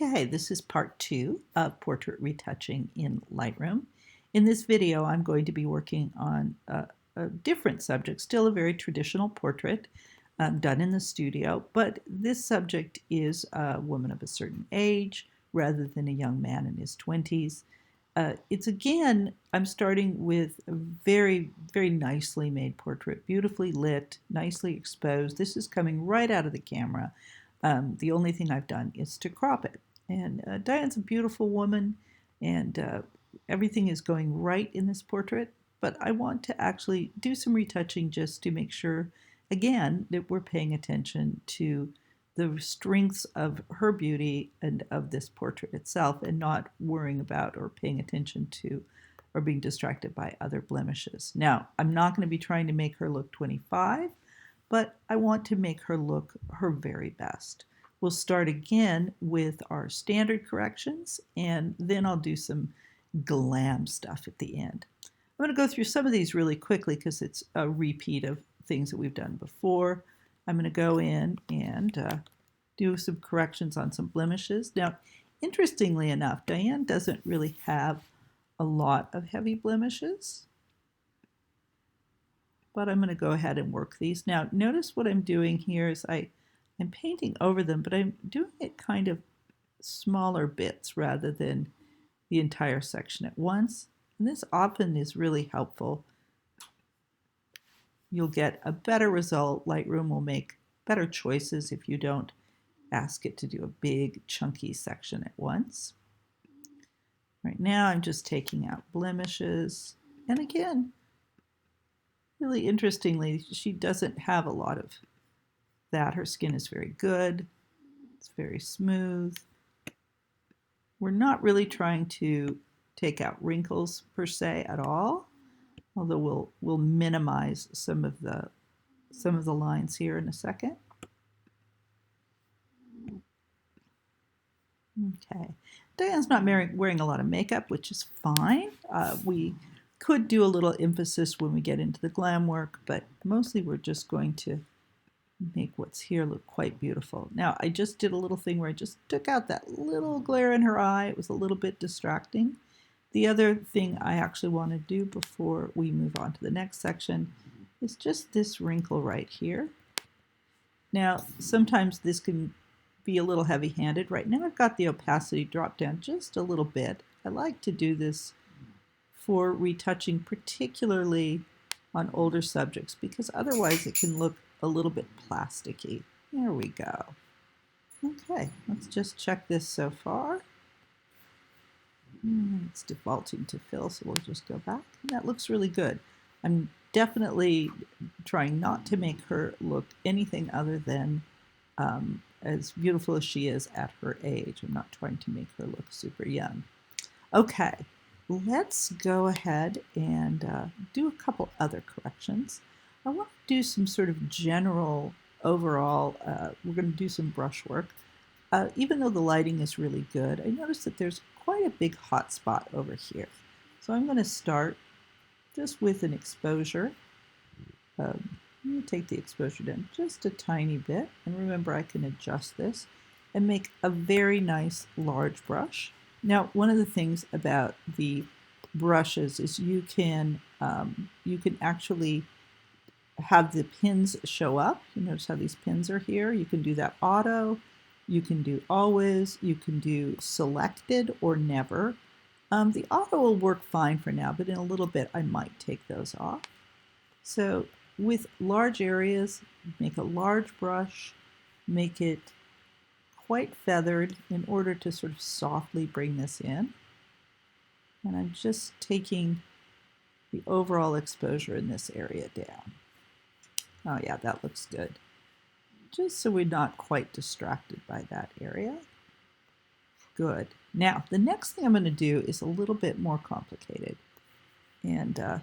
Okay, this is part 2 of portrait retouching in Lightroom. In this video, I'm going to be working on a different subject, still a very traditional portrait done in the studio, but this subject is a woman of a certain age rather than a young man in his 20s. I'm starting with a very, very nicely made portrait, beautifully lit, nicely exposed. This is coming right out of the camera. The only thing I've done is to crop it. And Diane's a beautiful woman, and everything is going right in this portrait, but I want to actually do some retouching just to make sure, again, that we're paying attention to the strengths of her beauty and of this portrait itself, and not worrying about or paying attention to or being distracted by other blemishes. Now, I'm not going to be trying to make her look 25, but I want to make her look her very best. We'll start again with our standard corrections, and then I'll do some glam stuff at the end. I'm going to go through some of these really quickly because it's a repeat of things that we've done before. I'm going to go in and do some corrections on some blemishes. Now, interestingly enough, Diane doesn't really have a lot of heavy blemishes, but I'm going to go ahead and work these. Now, notice what I'm doing here is I'm painting over them, but I'm doing it kind of smaller bits rather than the entire section at once. And this often is really helpful. You'll get a better result. Lightroom will make better choices if you don't ask it to do a big chunky section at once. Right now I'm just taking out blemishes. And again, really interestingly, she doesn't have a lot of that. Her skin is very good. It's very smooth. We're not really trying to take out wrinkles per se at all, although we'll minimize some of the lines here in a second. Okay, Diane's not wearing a lot of makeup, which is fine. We could do a little emphasis when we get into the glam work, but mostly we're just going to make what's here look quite beautiful. Now, I just did a little thing where I just took out that little glare in her eye. It was a little bit distracting. The other thing I actually want to do before we move on to the next section is just this wrinkle right here. Now, sometimes this can be a little heavy-handed. Right now I've got the opacity dropped down just a little bit. I like to do this for retouching, particularly on older subjects, because otherwise it can look a little bit plasticky. There we go. Okay, let's just check this so far. It's defaulting to fill, so we'll just go back. And that looks really good. I'm definitely trying not to make her look anything other than as beautiful as she is at her age. I'm not trying to make her look super young. Okay, let's go ahead and do a couple other corrections. I want to do some sort of general overall, we're going to do some brush work. Even though the lighting is really good, I noticed that there's quite a big hot spot over here. So I'm going to start just with an exposure. Let me take the exposure down just a tiny bit, and remember I can adjust this and make a very nice large brush. Now, one of the things about the brushes is you can actually have the pins show up. You notice how these pins are here. You can do that auto, you can do always, you can do selected or never. The auto will work fine for now, but in a little bit I might take those off. So with large areas, make a large brush, make it quite feathered in order to sort of softly bring this in. And I'm just taking the overall exposure in this area down. Oh yeah, that looks good. Just so we're not quite distracted by that area. Good. Now, the next thing I'm going to do is a little bit more complicated. And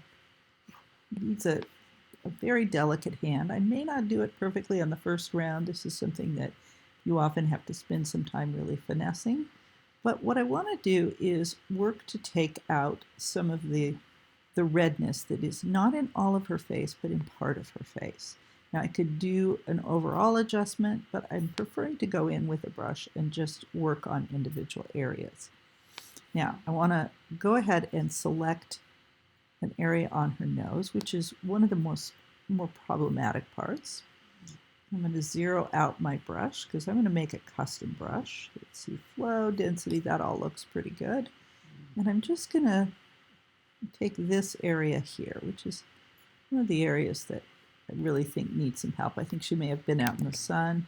needs a very delicate hand. I may not do it perfectly on the first round. This is something that you often have to spend some time really finessing. But what I want to do is work to take out some of the redness that is not in all of her face, but in part of her face. Now I could do an overall adjustment, but I'm preferring to go in with a brush and just work on individual areas. Now I want to go ahead and select an area on her nose, which is one of the more problematic parts. I'm going to zero out my brush because I'm going to make a custom brush. Let's see, flow, density, that all looks pretty good. And I'm just going to take this area here, which is one of the areas that I really think needs some help. I think she may have been out in the sun.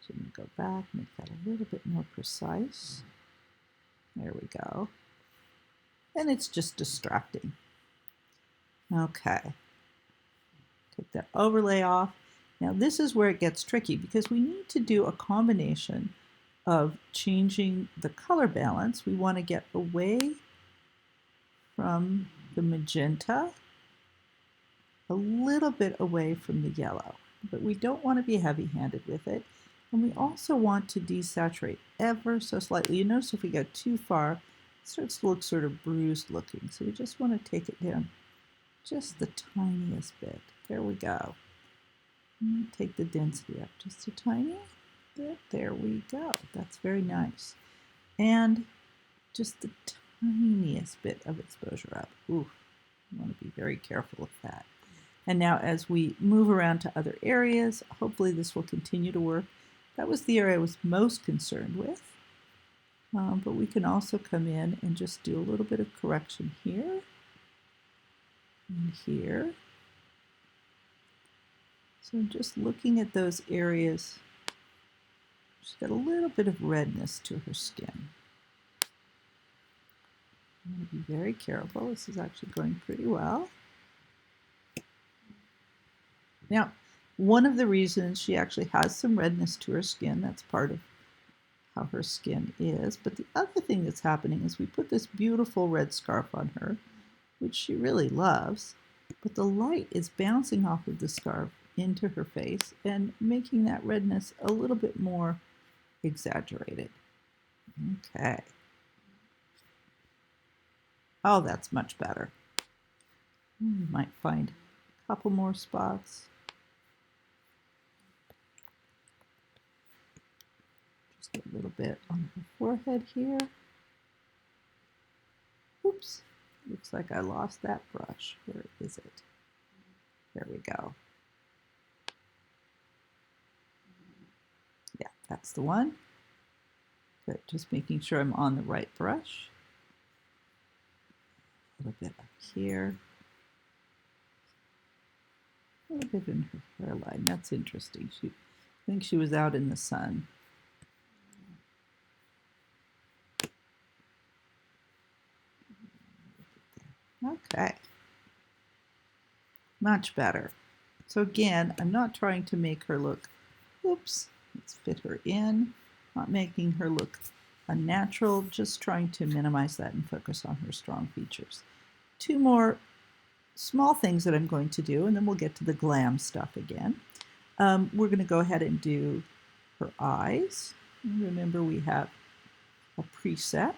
So I'm going to go back, make that a little bit more precise. There we go. And it's just distracting. Okay. Take that overlay off. Now this is where it gets tricky because we need to do a combination of changing the color balance. We want to get away from the magenta, a little bit away from the yellow, but we don't want to be heavy-handed with it. And we also want to desaturate ever so slightly. You notice if we go too far, it starts to look sort of bruised looking. So we just want to take it down just the tiniest bit. There we go. Take the density up just a tiny bit. There we go. That's very nice. And just the tiniest bit of exposure up. Ooh, I want to be very careful of that. And now as we move around to other areas, hopefully this will continue to work. That was the area I was most concerned with. But we can also come in and just do a little bit of correction here and here. So I'm just looking at those areas. She's got a little bit of redness to her skin. I'm going to be very careful. This is actually going pretty well. Now, one of the reasons she actually has some redness to her skin, that's part of how her skin is. But the other thing that's happening is we put this beautiful red scarf on her, which she really loves, but the light is bouncing off of the scarf into her face and making that redness a little bit more exaggerated. Okay. Oh, that's much better. You might find a couple more spots. Just a little bit on her forehead here. Oops, looks like I lost that brush. Where is it? There we go. Yeah, that's the one. Good, just making sure I'm on the right brush. A little bit up here. A little bit in her hairline. That's interesting. I think she was out in the sun. Okay. Much better. So again, I'm not trying to make her look, oops, let's fit her in. Not making her look unnatural, just trying to minimize that and focus on her strong features. Two more small things that I'm going to do, and then we'll get to the glam stuff again. We're going to go ahead and do her eyes. Remember, we have a preset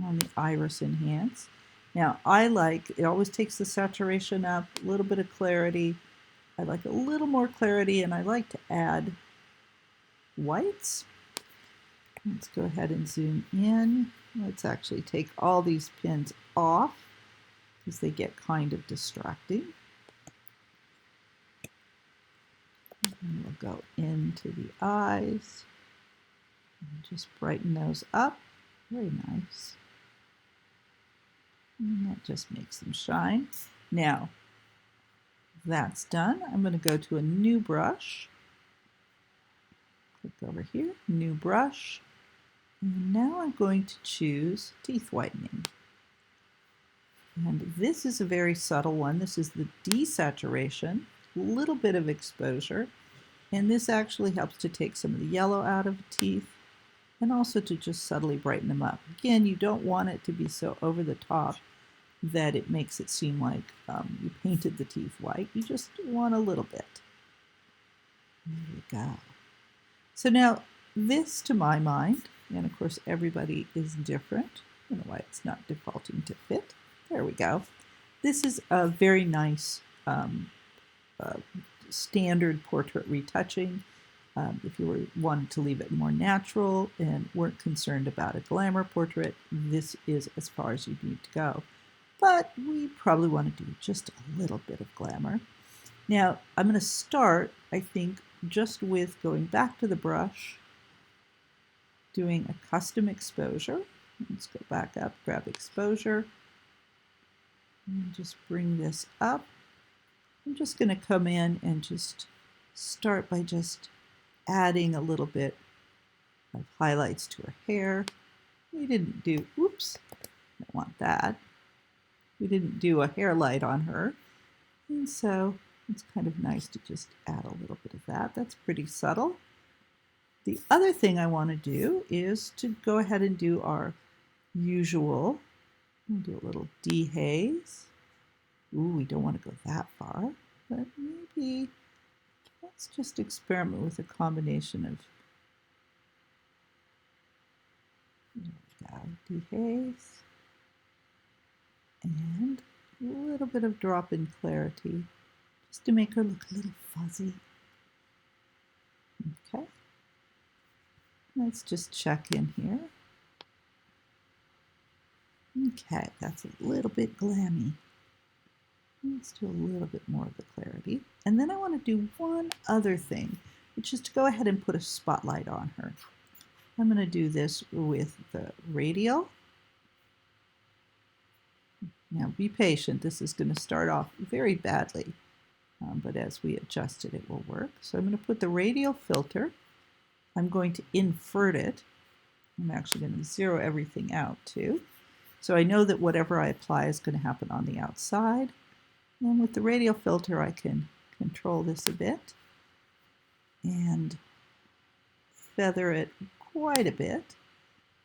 on the Iris Enhance. Now, it always takes the saturation up, a little bit of clarity. I like a little more clarity, and I like to add whites. Let's go ahead and zoom in. Let's actually take all these pins off because they get kind of distracting. And we'll go into the eyes and just brighten those up. Very nice. And that just makes them shine. Now, that's done. I'm going to go to a new brush. Click over here, new brush. And now I'm going to choose teeth whitening. And this is a very subtle one. This is the desaturation, a little bit of exposure. And this actually helps to take some of the yellow out of the teeth and also to just subtly brighten them up. Again, you don't want it to be so over the top that it makes it seem like you painted the teeth white. You just want a little bit. There we go. So now this, to my mind, and of course everybody is different. I don't know why it's not defaulting to fit. There we go. This is a very nice standard portrait retouching. If you wanted to leave it more natural and weren't concerned about a glamour portrait, this is as far as you need to go. But we probably want to do just a little bit of glamour. Now, I'm going to start, I think, just with going back to the brush, doing a custom exposure. Let's go back up, grab exposure, and just bring this up. I'm just going to come in and just start by just adding a little bit of highlights to her hair. We didn't do, oops, I don't want that. We didn't do a hair light on her. And so it's kind of nice to just add a little bit of that. That's pretty subtle. The other thing I want to do is to go ahead and do our usual, we'll do a little dehaze. Ooh, we don't want to go that far, but maybe let's just experiment with a combination of dehaze and a little bit of drop in clarity just to make her look a little fuzzy. Okay, let's just check in here. Okay, that's a little bit glammy. Let's do a little bit more of the clarity. And then I want to do one other thing, which is to go ahead and put a spotlight on her. I'm going to do this with the radial. Now be patient, this is going to start off very badly, but as we adjust it, it will work. So I'm going to put the radial filter. I'm going to invert it. I'm actually going to zero everything out too. So I know that whatever I apply is going to happen on the outside. And with the radial filter, I can control this a bit and feather it quite a bit.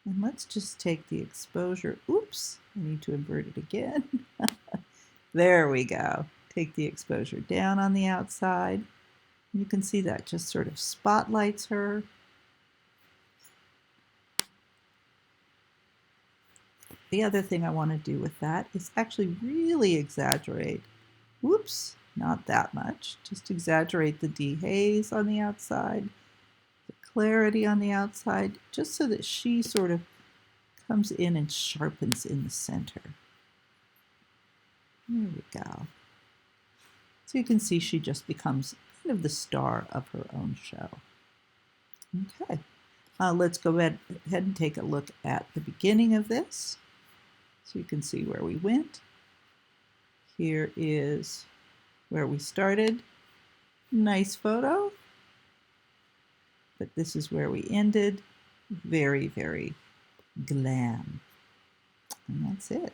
And let's just take the exposure. Oops, I need to invert it again. There we go. Take the exposure down on the outside. You can see that just sort of spotlights her. The other thing I want to do with that is actually really exaggerate. Whoops, not that much. Just exaggerate the dehaze on the outside, the clarity on the outside, just so that she sort of comes in and sharpens in the center. There we go. So you can see she just becomes kind of the star of her own show. Okay, let's go ahead and take a look at the beginning of this. So you can see where we went. Here is where we started. Nice photo. But this is where we ended. Very, very glam. And that's it.